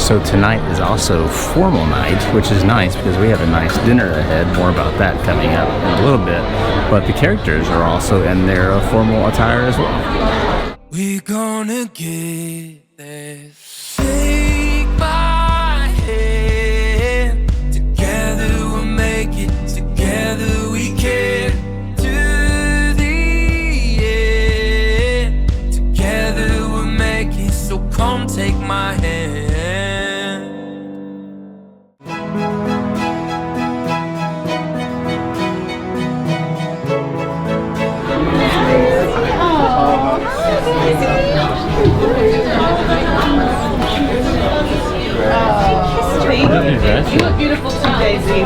So tonight is also formal night, which is nice because we have a nice dinner ahead. More about that coming up in a little bit. But the characters are also in their formal attire as well. We're gonna get there. Take my hand. Together we'll make it. Together we can. To the end. Together we'll make it. So come take my hand. You look beautiful too, Daisy.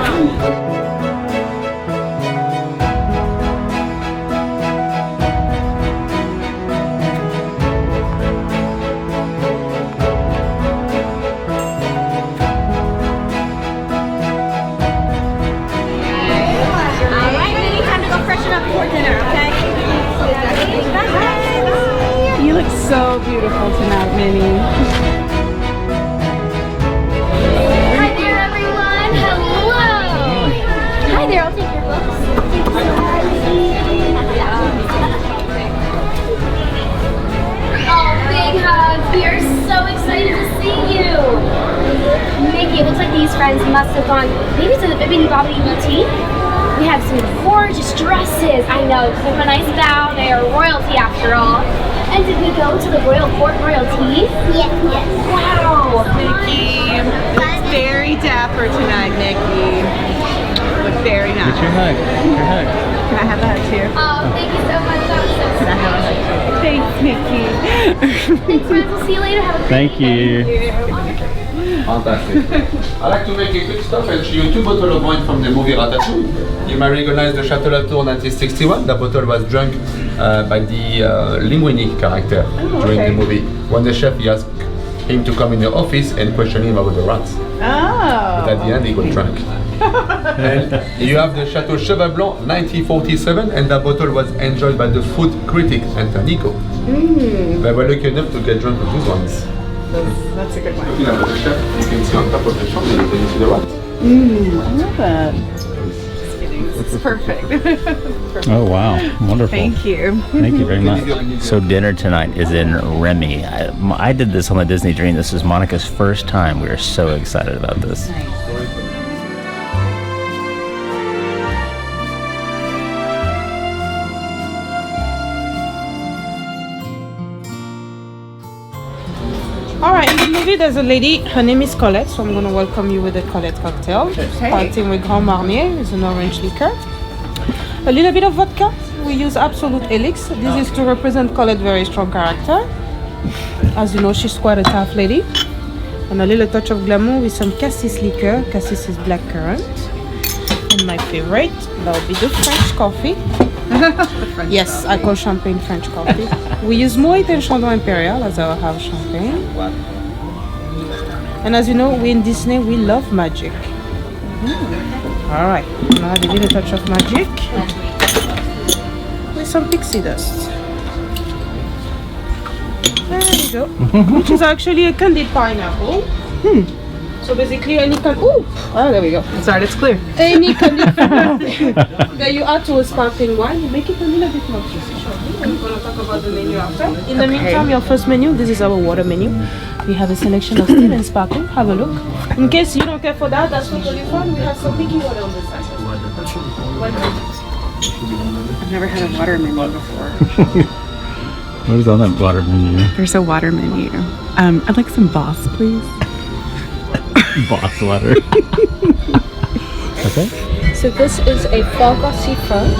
Alright, Minnie, time to go freshen up before dinner, okay? You look so beautiful tonight, Minnie. Hi there, I'll take your books. Oh, big hugs. We are so excited to see you. Mickey, it looks like these friends must have gone maybe to the Bibbidi Bobbidi Boutique. We have some gorgeous dresses. I know, because of a nice bow. They are royalty after all. And did we go to the Royal Court royalty? Yes. Wow. Mickey, it's very dapper tonight, Mickey. Look very nice. Get your hug. Your hug. Can I have a hug too? Oh, thank you so much. That was so sweet. Can I have a hug too? Thanks, Mickey. Thanks, friends. We'll see you later. Have a great Thank you. Fantastic. I'd like to make a quick stop and show you two bottles of wine from the movie Ratatouille. You may recognize the Chateau Latour 1961. That bottle was drunk by the Linguini character during the movie. When the chef asked him to come in the office and question him about the rats. Oh. But at the end he got drunk. And you have the Chateau Cheval Blanc 1947, and that bottle was enjoyed by the food critic Antonico. They were lucky enough to get drunk with these ones. That's a good one. Looking at the chef, you can see on top of the shop that you can see the rats. I love that. It's perfect. Perfect. Oh wow, wonderful. Thank you. Thank you very much. So dinner tonight is in Remy. I did this on the Disney Dream. This is Monica's first time. We are so excited about this. Alright, in the movie there's a lady, her name is Colette, so I'm going to welcome you with a Colette cocktail. Starting with Grand Marnier, it's an orange liquor. A little bit of vodka, we use Absolute Elix. This is to represent Colette's very strong character. As you know, she's quite a tough lady. And a little touch of glamour with some cassis liqueur. Cassis is blackcurrant. And my favorite, that would be the French coffee. Yes, I call champagne French coffee. We use Moet and Chandon Imperial as our house champagne. And as you know, we in Disney, we love magic. Alright, now add a little touch of magic with some pixie dust. There we go. Which is actually a candied pineapple. So basically any there we go. Sorry, it's clear. Any candied pineapple that you add to a sparkling wine, you make it a little bit more juicy. We're going to talk about the menu after. In the meantime, your first menu, this is our water menu. We have a selection of still and sparkling. Have a look. In case you don't care for that, that's totally fine. We have some Mickey water on the side. I've never had a water menu before. What is on that water menu? There's a water menu. I'd like some Boss, please. Boss water. Okay. So this is a foie gras citron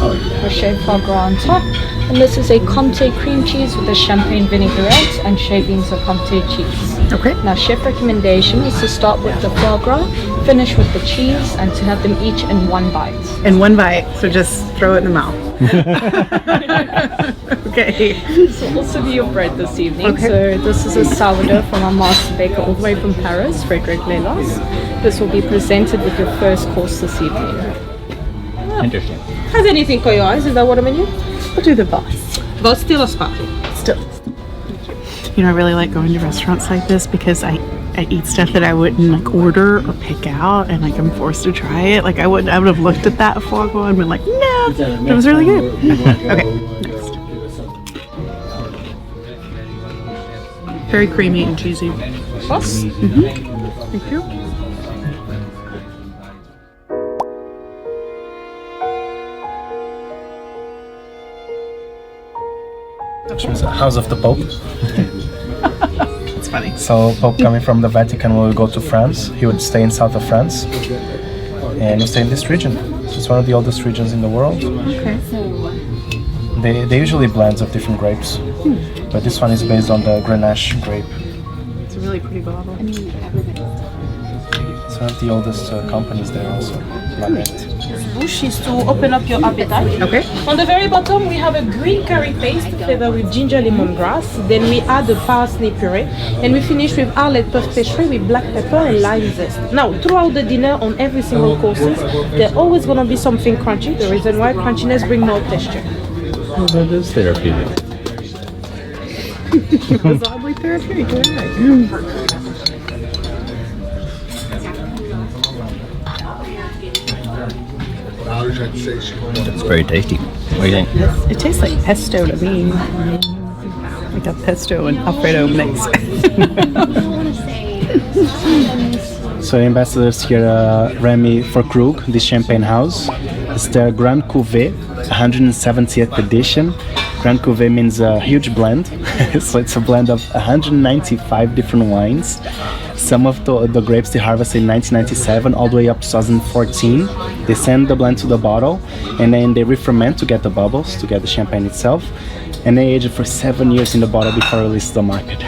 with shaved foie gras on top, and this is a Comté cream cheese with a champagne vinaigrette and shavings of Comté cheese. Okay. Now chef recommendation is to start with the foie gras, finish with the cheese, and to have them each in one bite. In one bite, so just throw it in the mouth. Okay. This will also be your bread this evening. Okay. So this is a sourdough from our master baker all the way from Paris, Frédéric Lelas. This will be presented with your first course this evening. Interesting. Has anything caught your eyes? Is that water menu? We'll do the Boss. But still a sparkling. Still. You know, I really like going to restaurants like this because I I eat stuff that I wouldn't like order or pick out, and like I'm forced to try it. Like I would have looked at that foie gras and been like, no, but it was really good. Okay, next. Very creamy and cheesy. Sauce? Thank you. House of the Pope. It's funny. So Pope coming from the Vatican will go to France. He would stay in south of France, and he'll stay in this region. So it's one of the oldest regions in the world. Okay. They usually blends of different grapes, but this one is based on the Grenache grape. It's a really pretty bottle. It's one of the oldest companies there also. Lagret. Bouche is to open up your appetite. Okay. On the very bottom, we have a green curry paste flavored with ginger lemongrass. Then we add the parsley puree, and we finish with Arlette puff pastry with black pepper and lime zest. Now, throughout the dinner, on every single courses, there's always gonna be something crunchy. The reason why crunchiness brings more texture. Oh, that is therapeutic. It's oddly therapeutic. It's very tasty. What do you think? It tastes like pesto to me. Like a pesto and Alfredo mix. So the ambassadors here, Remy for Krug, this champagne house. It's their Grand Cuvée, 170th edition. Grand Cuvée means a huge blend. So it's a blend of 195 different wines. Some of the grapes they harvested in 1997 all the way up to 2014. They send the blend to the bottle and then they re-ferment to get the bubbles, to get the champagne itself. And they age it for 7 years in the bottle before release to the market.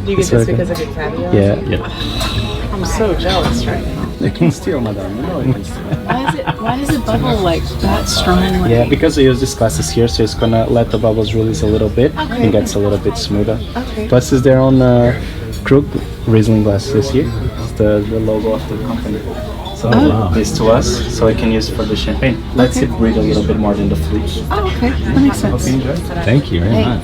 Do you get this because of your caviar? Yeah. I'm so jealous right now. They can steal, madame. You know they can steal. Why does it bubble like that strongly? Yeah, because they use these glasses here, so it's gonna let the bubbles release a little bit and gets a little bit smoother. Okay. Plus, is their own Krug Riesling glasses here. It's the logo of the company. So it's to us, so I can use it for the champagne. Lets it breathe a little bit more than the flute. Oh, okay. That makes sense. Hope you enjoy. Thank you very much.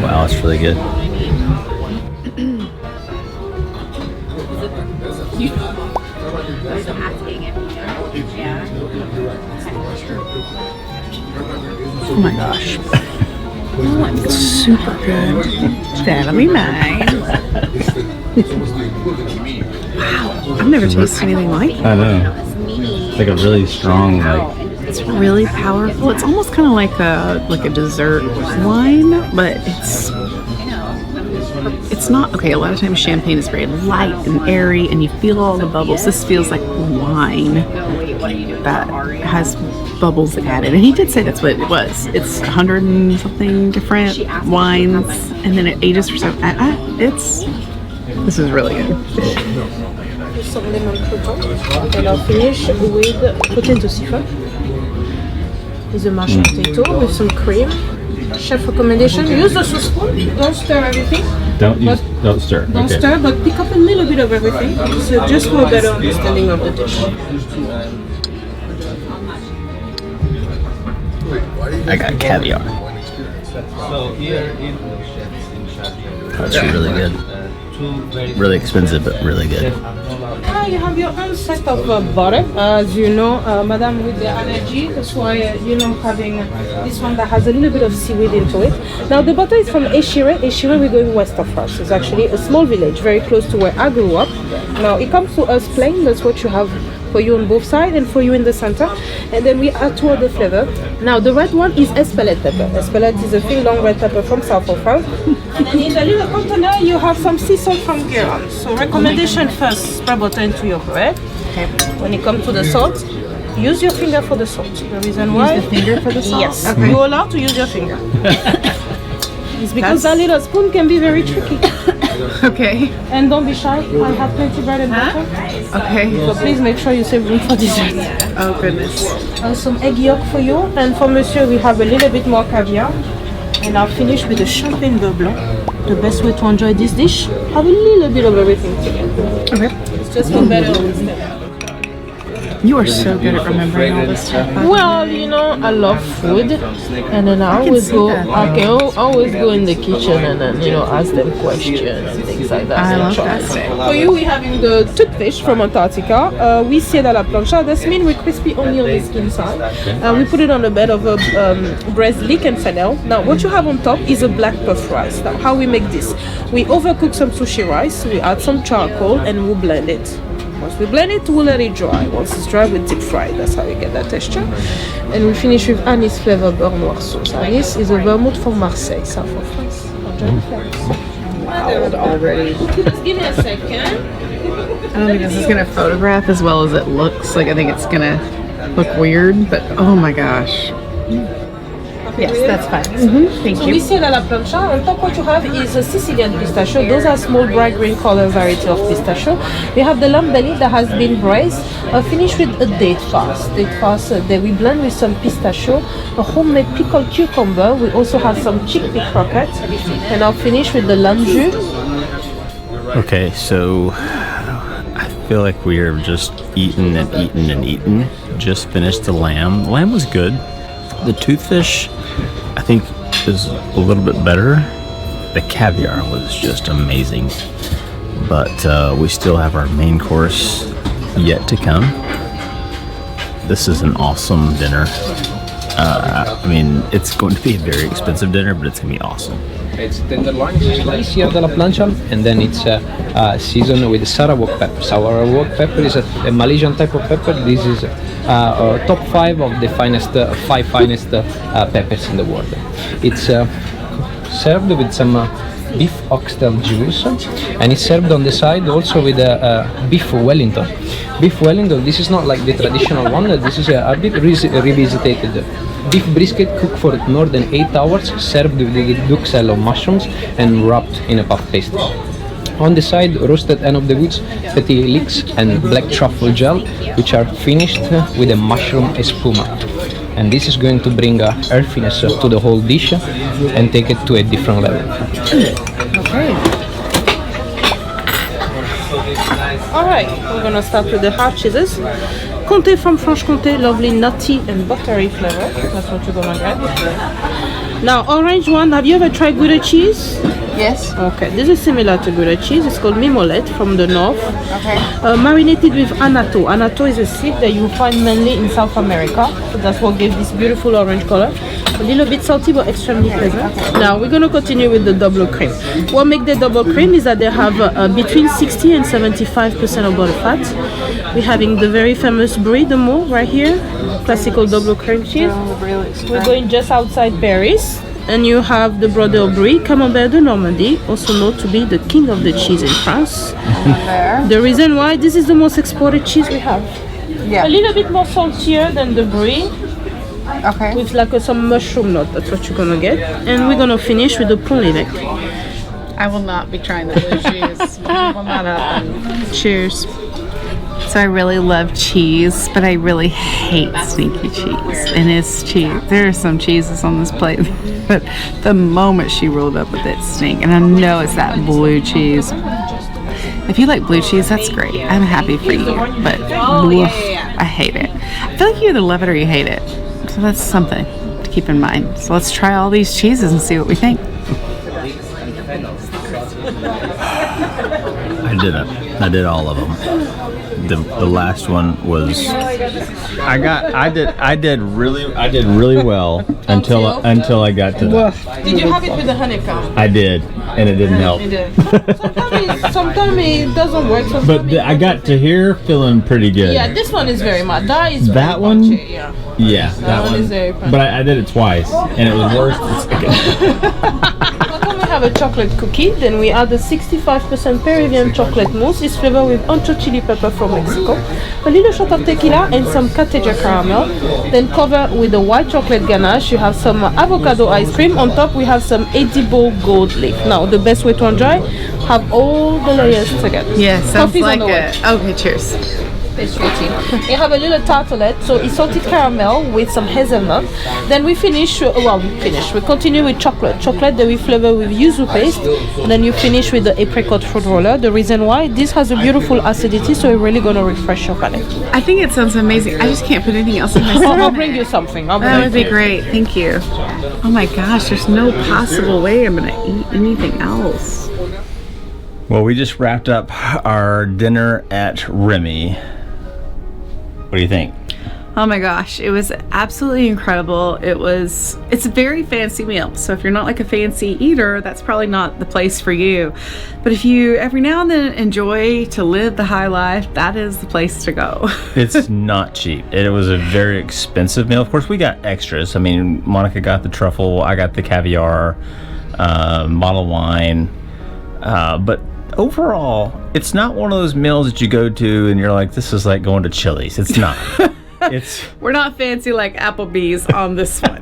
Wow, it's really good. Oh my gosh. Oh, it's super good. That'll be mine. Wow, I've never tasted anything like that. I know. It's like a really strong, like, It's really powerful. It's almost kind of like a dessert wine, but it's not. Okay, a lot of times champagne is very light and airy, and you feel all the bubbles. This feels like wine that has bubbles added. And he did say that's what it was. It's 100 and something different wines, and then it ages for so. This is really good. Some lemon croutons, and I'll finish with potato siphon. With a mashed potato with some cream. Chef recommendation: use the saucepan. Don't stir everything. don't stir. Don't Okay. stir, but pick up a little bit of everything. So just for a better understanding of the dish. I got caviar. That's really good. Really expensive, but really good. Now you have your own set of butter. As you know, Madame with the allergy, that's why having this one that has a little bit of seaweed into it. Now the butter is from Échiré. Échiré, we're going west of France. It's actually a small village, very close to where I grew up. Now it comes to us plain. That's what you have for you on both sides and for you in the center. And then we add two other flavor. Now the red one is Espelette pepper. Espelette is a thin long red pepper from south of France. And then in the little container you have some sea salt from Guernsey. So recommendation first, spread butter into your bread. Okay. When it comes to the salt, use your finger for the salt. The reason why? Use the finger for the salt? Yes. Okay. You're allowed to use your finger. It's because that little spoon can be very tricky. Okay. And don't be shy. I have plenty bread and butter. Okay. So please make sure you save room for dessert. Oh goodness. Some egg yolk for you. And for monsieur, we have a little bit more caviar. And I'll finish with the champagne beurre blanc. The best way to enjoy this dish, have a little bit of everything together. Okay. It's just for better understanding. You are so good at remembering all this stuff. Well, you know, I love food, and then I always see go. that. I can always go in the kitchen and then ask them questions and things like that. I and love try. that. For you, we're having the toothfish from Antarctica. We see it à la plancha. This means we crispy only on the skin side. We put it on a bed of a braised leek and fennel. Now, what you have on top is a black puff rice. Now, how we make this? We overcook some sushi rice. We add some charcoal and we blend it. Once we blend it, we'll let it dry. Once it's dry, we deep fry it. That's how we get that texture. And we finish with anise flavor beurre noir sauce. Anise is a vermouth from Marseille, south of France. Already. Just give me a second. I don't think this is gonna photograph as well as it looks. Like I think it's gonna look weird, but oh my gosh. Yes, that's fine. Thank So you. we see it à la plancha. On top, what you have is a Sicilian pistachio. Those are small bright green color variety of pistachio. We have the lamb belly that has been braised, finished with a date farce. Date farce that we blend with some pistachio, a homemade pickled cucumber. We also have some chickpea croquettes, and I'll finish with the lamb jus. Okay, so I feel like we are just eating and eating and eating. Just finished the lamb. The lamb was good. The toothfish, I think, is a little bit better. The caviar was just amazing. But we still have our main course yet to come. This is an awesome dinner. I mean, it's going to be a very expensive dinner, but it's going to be awesome. It's tenderloin slice here della plancha, and then it's seasoned with Sarawak pepper. Sarawak pepper is a Malaysian type of pepper. This is top 5 of the finest, 5 finest peppers in the world. It's served with some beef oxtail juice, and it's served on the side also with beef Wellington. Beef Wellington, this is not like the traditional one, this is a bit revisited. Beef brisket cooked for more than 8 hours, served with the duxelle of mushrooms and wrapped in a puff pastry. On the side, roasted end of the woods, petit leeks and black truffle gel, which are finished with a mushroom espuma. And this is going to bring earthiness to the whole dish and take it to a different level. Okay. Alright, we're gonna start with the hard cheeses. Comté from Franche-Comté, lovely nutty and buttery flavor. That's what you're gonna get. Now, orange one, have you ever tried Gouda cheese? Yes. Okay, this is similar to Gouda cheese. It's called mimolette from the north. Okay. Marinated with annatto. Annatto is a seed that you find mainly in South America. So that's what gives this beautiful orange color. A little bit salty but extremely pleasant. Now we're going to continue with the double cream. What makes the double cream is that they have between 60 and 75% of body fat. We're having the very famous Brie de Meaux right here. Classical double cream cheese. We're going just outside Paris. And you have the Brodeur Brie, Camembert de Normandy, also known to be the king of the cheese in France. The reason why this is the most exported cheese we have. Yeah. A little bit more saltier than the Brie, Okay. with like some mushroom nut. That's what you're gonna get. And we're gonna finish with the Pont l'Évêque. I will not be trying the blue cheese. Will not happen. Cheers. So I really love cheese, but I really hate sneaky cheese. And it's cheese. There are some cheeses on this plate, but the moment she rolled up with it stink, and I know it's that blue cheese. If you like blue cheese, that's great. I'm happy for you, but I hate it. I feel like you either love it or you hate it. So that's something to keep in mind. So let's try all these cheeses and see what we think. I did it. I did all of them. The last one was I did really well until I got to that. Did you have it with the honeycomb? I did, and it didn't help. Sometimes it doesn't work. But I got to here feeling pretty good. Yeah, this one is very much. That one? punchy, yeah. Yeah, that one one. is very punchy. But I did it twice, and it was worse the second. Then we have a chocolate cookie. Then we add a 65% Peruvian chocolate mousse. It's flavored with ancho chili pepper from Mexico. A little shot of tequila and some Cateja caramel. Then cover with a white chocolate ganache. You have some avocado ice cream. On top we have some edible gold leaf. Now the best way to enjoy, have all the layers together. Yeah, sounds Coffee's on like the way. it. Okay, cheers. pastry team. You have a little tartelette, so it's salted caramel with some hazelnut. Then we finish, we continue with chocolate. Chocolate that we flavor with yuzu paste. And then you finish with the apricot fruit roller. The reason why, this has a beautiful acidity, so it's really going to refresh your palate. I think it sounds amazing. I just can't put anything else in my stomach. I'll bring you something. That would be great. Thank you. Oh my gosh, there's no possible way I'm going to eat anything else. Well, we just wrapped up our dinner at Remy. What do you think? Oh my gosh, it was absolutely incredible. It's a very fancy meal. So if you're not like a fancy eater, that's probably not the place for you. But if you every now and then enjoy to live the high life, that is the place to go. It's not cheap. It was a very expensive meal. Of course, we got extras. I mean, Monica got the truffle, I got the caviar, bottle of wine. But overall, it's not one of those meals that you go to and you're like, this is like going to Chili's. It's not. We're not fancy like Applebee's on this one.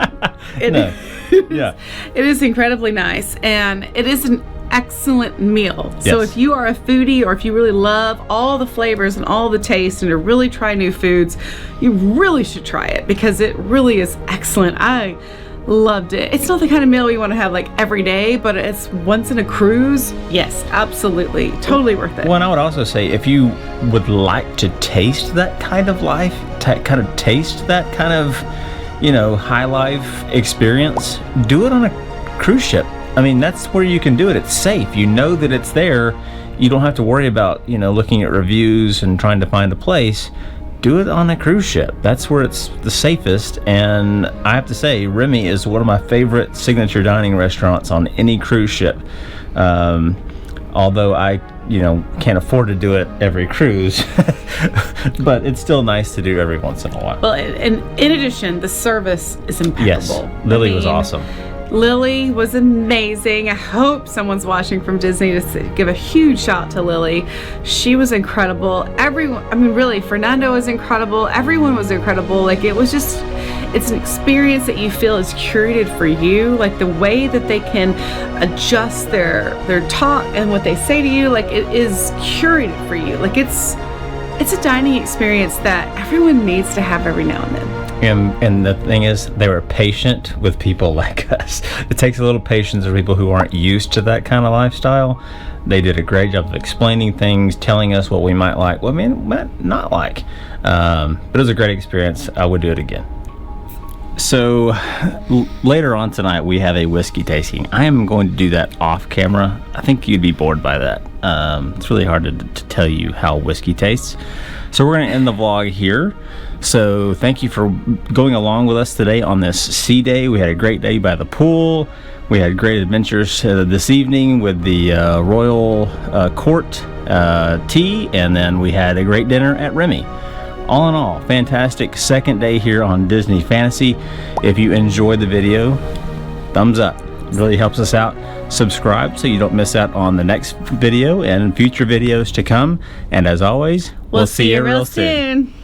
Yeah. It is incredibly nice, and it is an excellent meal. So Yes. if you are a foodie, or if you really love all the flavors and all the taste and to really try new foods, you really should try it, because it really is excellent. I loved it. It's not the kind of meal you want to have like every day, but it's once in a cruise. Yes, absolutely. Totally worth it. Well, and I would also say, if you would like to taste that kind of life, taste that kind of, high life experience, do it on a cruise ship. I mean, that's where you can do it. It's safe. You know that it's there. You don't have to worry about, looking at reviews and trying to find a place. Do it on a cruise ship. That's where it's the safest. And I have to say, Remy is one of my favorite signature dining restaurants on any cruise ship. Although I, can't afford to do it every cruise, but it's still nice to do every once in a while. Well, and in addition, the service is impeccable. Yes, Lily was awesome. Lily was amazing. I hope someone's watching from Disney to give a huge shout to Lily. She was incredible. Really, Fernando was incredible. Everyone was incredible. Like, it's an experience that you feel is curated for you. Like, the way that they can adjust their talk and what they say to you, like, it is curated for you. Like, it's a dining experience that everyone needs to have every now and then. And the thing is, they were patient with people like us. It takes a little patience for people who aren't used to that kind of lifestyle. They did a great job of explaining things, telling us what we might like, what we might not like. But it was a great experience. I would do it again. So later on tonight, we have a whiskey tasting. I am going to do that off camera. I think you'd be bored by that. It's really hard to tell you how whiskey tastes. So we're going to end the vlog here. So thank you for going along with us today on this sea day. We had a great day by the pool. We had great adventures this evening with the Royal Court tea, and then we had a great dinner at Remy. All in all, fantastic second day here on Disney Fantasy. If you enjoyed the video, thumbs up. It really helps us out. Subscribe so you don't miss out on the next video and future videos to come. And as always, we'll see you real soon.